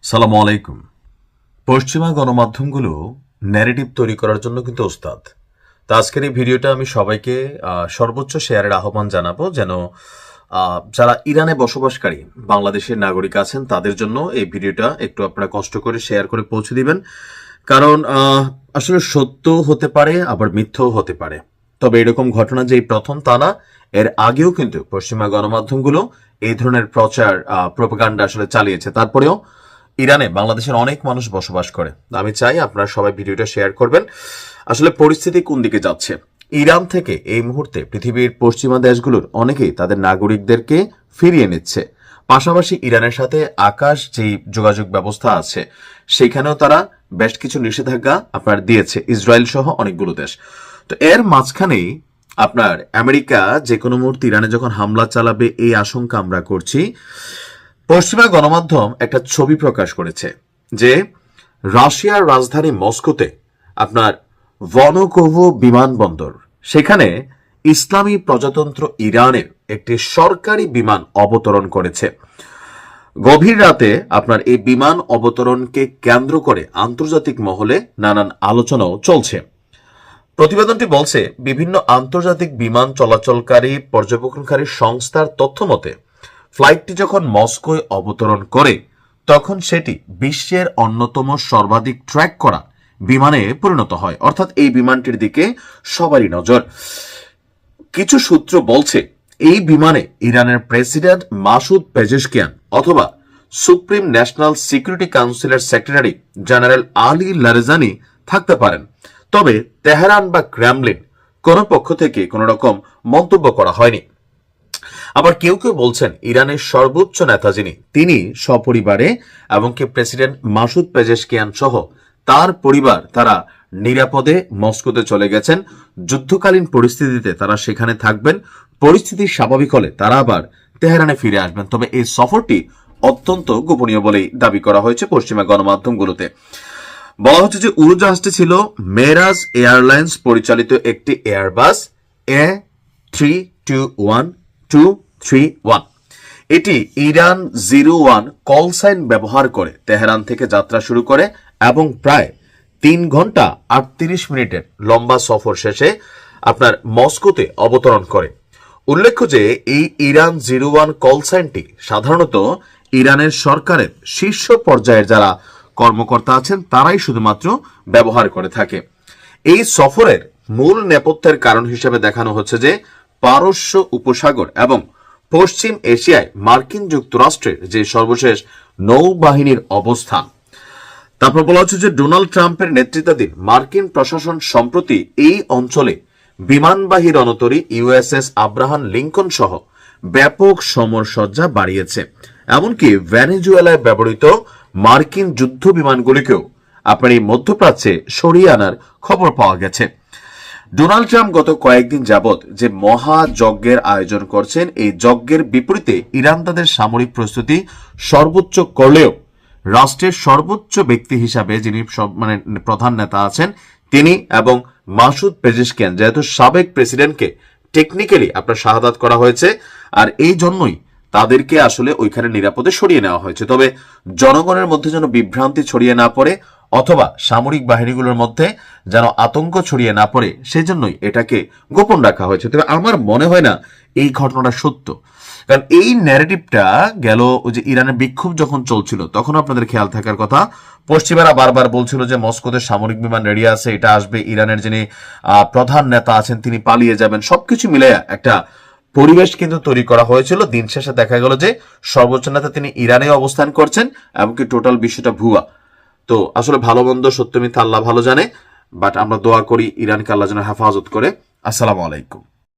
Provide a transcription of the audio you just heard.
সালামু আলাইকুম। পশ্চিমা গণমাধ্যমগুলো ন্যারেটিভ তৈরি করার জন্য কিন্তু ওস্তাদ। তো আজকের এই ভিডিওটা আমি সবাইকে সর্বোচ্চ শেয়ারের আহ্বান জানাবো, যেন যারা ইরানে বসবাসকারী বাংলাদেশের নাগরিক আছেন তাদের জন্য এই ভিডিওটা একটু আপনারা কষ্ট করে শেয়ার করে পৌঁছে দিবেন। কারণ আসলে সত্য হতে পারে, আবার মিথ্যাও হতে পারে। তবে এরকম ঘটনা যে প্রথম তা না, এর আগেও কিন্তু পশ্চিমা গণমাধ্যমগুলো এই ধরনের প্রচার প্রোপাগান্ডা আসলে চালিয়েছে। তারপরেও ইরানে বাংলাদেশের অনেক মানুষ বসবাস করে। আমি চাই আপনারা সবাই ভিডিওটা শেয়ার করবেন। আসলে পরিস্থিতি কোন দিকে যাচ্ছে, ইরান থেকে এই মুহূর্তে পৃথিবীর পশ্চিমা দেশগুলোর অনেকেই তাদের নাগরিকদেরকে ফিরিয়ে নিচ্ছে। পাশাপাশি ইরানের সাথে আকাশ যেই যোগাযোগ ব্যবস্থা আছে সেখানেও তারা বেশ কিছু নিষেধাজ্ঞা আপনার দিয়েছে, ইসরায়েল সহ অনেকগুলো দেশ। তো এর মাঝখানেই আপনার আমেরিকা যে কোনো মুহূর্তে ইরানে যখন হামলা চালাবে এই আশঙ্কা আমরা করছি। পশ্চিমা গণমাধ্যম একটা ছবি প্রকাশ করেছে যে রাশিয়ার রাজধানী মস্কোতে আপনার ভনকোভো বিমানবন্দর, সেখানে ইসলামী প্রজাতন্ত্র ইরানের একটি সরকারি বিমান অবতরণ করেছে। গভীর রাতে আপনার এই বিমান অবতরণকে কেন্দ্র করে আন্তর্জাতিক মহলে নানান আলোচনাও চলছে। প্রতিবেদনটি বলছে, বিভিন্ন আন্তর্জাতিক বিমান চলাচলকারী পর্যবেক্ষণকারী সংস্থার তথ্য মতে ফ্লাইটটি যখন মস্কোয় অবতরণ করে তখন সেটি বিশ্বের অন্যতম সর্বাধিক ট্র্যাক করা বিমানে পরিণত হয়। অর্থাৎ এই বিমানটির দিকে সবারই নজর। কিছু সূত্র বলছে এই বিমানে ইরানের প্রেসিডেন্ট মাসুদ পেজেশকিয়ান অথবা সুপ্রিম ন্যাশনাল সিকিউরিটি কাউন্সিলের সেক্রেটারি জেনারেল আলী লারেজানি থাকতে পারেন। তবে তেহরান বা ক্রেমলিন কোন পক্ষ থেকে কোন রকম মন্তব্য করা হয়নি। আবার কেউ কেউ বলছেন ইরানের সর্বোচ্চ নেতা যিনি, তিনি সপরিবারে এমনকি প্রেসিডেন্ট মাসুদ পেজেশকিয়ান সহ তার পরিবার তারা নিরাপদে মস্কোতে চলে গেছেন। যুদ্ধকালীন পরিস্থিতিতে তারা সেখানে থাকবেন, পরিস্থিতি স্বাভাবিক হলে তারা আবার তেহরানে ফিরে আসবেন। তবে এই সফরটি অত্যন্ত গোপনীয় বলেই দাবি করা হয়েছে পশ্চিমা গণমাধ্যমগুলোতে। বলা হচ্ছে যে উড়োজাহাজটি ছিল মেরাজ এয়ারলাইন্স পরিচালিত একটি এয়ারবাস A321-231। এটি ইরান 01 কল সাইন ব্যবহার করে তেহরান থেকে যাত্রা শুরু করে এবং প্রায় 3 ঘন্টা 38 মিনিটের লম্বা সফর শেষে আপনার মস্কোতে অবতরণ করে। উল্লেখ্য যে এই ইরান 01 কল সাইনটি সাধারণত ইরানের সরকারের শীর্ষ পর্যায়ের যারা কর্মকর্তা আছেন তারাই শুধুমাত্র ব্যবহার করে থাকে। এই সফরের মূল নেপথ্যের কারণ হিসেবে দেখানো হচ্ছে যে পারস্য উপসাগর এবং পশ্চিম এশিয়ায় মার্কিন যুক্তরাষ্ট্রের যে সর্বশেষ নৌবাহিনীর অবস্থান। তারপর বলা হচ্ছে যে ডোনাল্ড ট্রাম্পের নেতৃত্বাধীন মার্কিন প্রশাসন সম্প্রতি এই অঞ্চলে বিমানবাহী রণতরী ইউএসএস আব্রাহাম লিঙ্কন সহ ব্যাপক সমরসজ্জা বাড়িয়েছে। এমনকি ভেনেজুয়েলায় ব্যবহৃত মার্কিন যুদ্ধ বিমানগুলিকেও আপনার এই মধ্যপ্রাচ্যে সরিয়ে আনার খবর পাওয়া গেছে। ডোনাল্ড ট্রাম্প গত কয়েকদিন যাবৎ যে মহাযজ্ঞের আয়োজন করছেন, এই যজ্ঞের বিপরীতে ইরান তাদের সামরিক প্রস্তুতি সর্বোচ্চ করলেও রাষ্ট্রের সর্বোচ্চ ব্যক্তি হিসাবে যিনি প্রধান নেতা আছেন তিনি এবং মাসুদ পেজেশকিয়ান, যেহেতু সাবেক প্রেসিডেন্টকে টেকনিক্যালি আপনার শাহাদাত করা হয়েছে, আর এই জন্যই তাদেরকে আসলে ওইখানে নিরাপদে সরিয়ে নেওয়া হয়েছে। তবে জনগণের মধ্যে যেন বিভ্রান্তি ছড়িয়ে না পড়ে অথবা সামরিক বাহিনীগুলোর মধ্যে যেন আতঙ্ক ছড়িয়ে না পড়ে, সেজন্যই এটাকে গোপন রাখা হয়েছে। তবে আমার মনে হয় না এই ঘটনাটা সত্য, কারণ এই ন্যারেটিভটা গেল ওই যে ইরানের বিক্ষোভ যখন চলছিল তখন আপনাদের খেয়াল থাকার কথা, পশ্চিমারা বারবার বলছিল যে মস্কোতে সামরিক বিমান রেডি আছে, এটা আসবে, ইরানের যিনি প্রধান নেতা আছেন তিনি পালিয়ে যাবেন। সবকিছু মিলে একটা পরিবেশ কিন্তু তৈরি করা হয়েছিল। দিন শেষে দেখা গেল যে সর্বোচ্চ নেতা তিনি ইরানে অবস্থান করছেন, এমনকি টোটাল বিষয়টা ভুয়া। তো আসলে ভালো মন্দ সত্য মিথ্যা আল্লাহ ভালো জানে, বাট আমরা দোয়া করি ইরানকে আল্লাহ যেন হেফাজত করে। আসসালামু আলাইকুম।